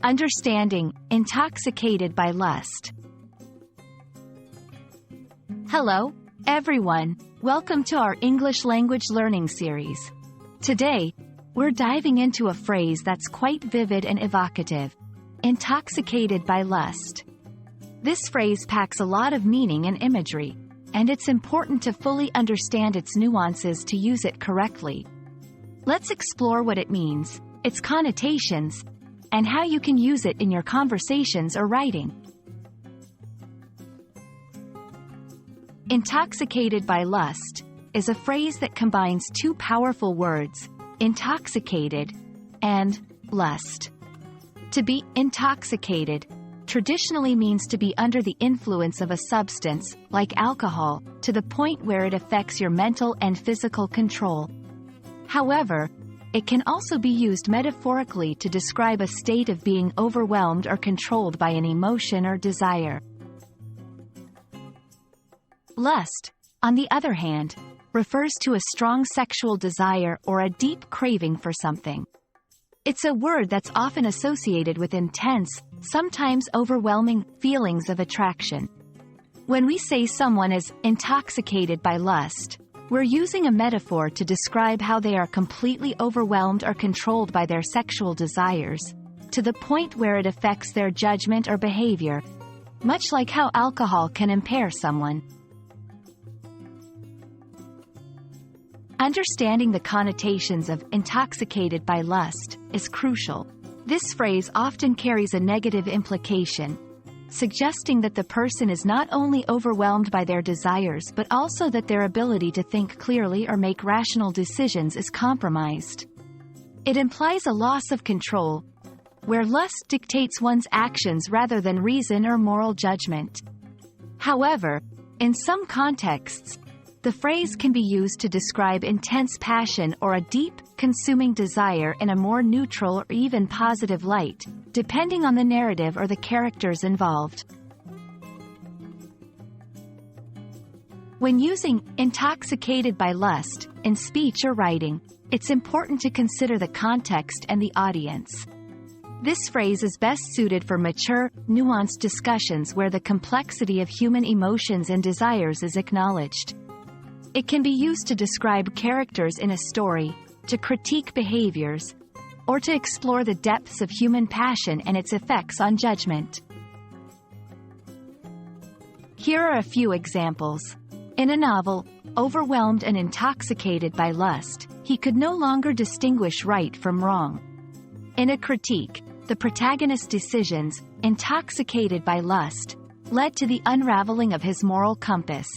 Understanding Intoxicated by Lust. Hello, everyone. Welcome to our English language learning series. Today, we're diving into a phrase that's quite vivid and evocative: intoxicated by lust. This phrase packs a lot of meaning and imagery, and it's important to fully understand its nuances to use it correctly. Let's explore what it means, its connotations, and how you can use it in your conversations or writing. Intoxicated by lust is a phrase that combines two powerful words, intoxicated and lust. To be intoxicated traditionally means to be under the influence of a substance, like alcohol, to the point where it affects your mental and physical control. However, it can also be used metaphorically to describe a state of being overwhelmed or controlled by an emotion or desire. Lust, on the other hand, refers to a strong sexual desire or a deep craving for something. It's a word that's often associated with intense, sometimes overwhelming, feelings of attraction. When we say someone is intoxicated by lust, we're using a metaphor to describe how they are completely overwhelmed or controlled by their sexual desires, to the point where it affects their judgment or behavior, much like how alcohol can impair someone. Understanding the connotations of intoxicated by lust is crucial. This phrase often carries a negative implication, suggesting that the person is not only overwhelmed by their desires but also that their ability to think clearly or make rational decisions is compromised. It implies a loss of control, where lust dictates one's actions rather than reason or moral judgment. However, in some contexts, the phrase can be used to describe intense passion or a deep, consuming desire in a more neutral or even positive light, depending on the narrative or the characters involved. When using intoxicated by lust in speech or writing, it's important to consider the context and the audience. This phrase is best suited for mature, nuanced discussions where the complexity of human emotions and desires is acknowledged. It can be used to describe characters in a story, to critique behaviors, or to explore the depths of human passion and its effects on judgment. Here are a few examples. In a novel, overwhelmed and intoxicated by lust, he could no longer distinguish right from wrong. In a critique, the protagonist's decisions, intoxicated by lust, led to the unraveling of his moral compass.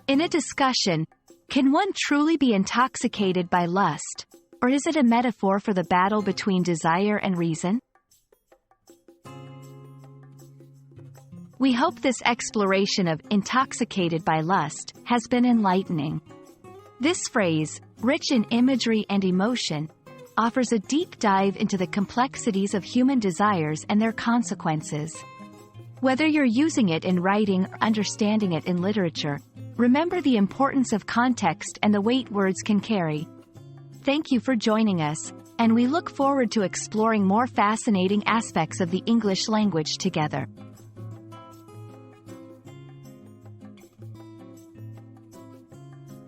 In a discussion, can one truly be intoxicated by lust, or is it a metaphor for the battle between desire and reason? We hope this exploration of intoxicated by lust has been enlightening. This phrase, rich in imagery and emotion, offers a deep dive into the complexities of human desires and their consequences. Whether you're using it in writing or understanding it in literature, remember the importance of context and the weight words can carry. Thank you for joining us, and we look forward to exploring more fascinating aspects of the English language together.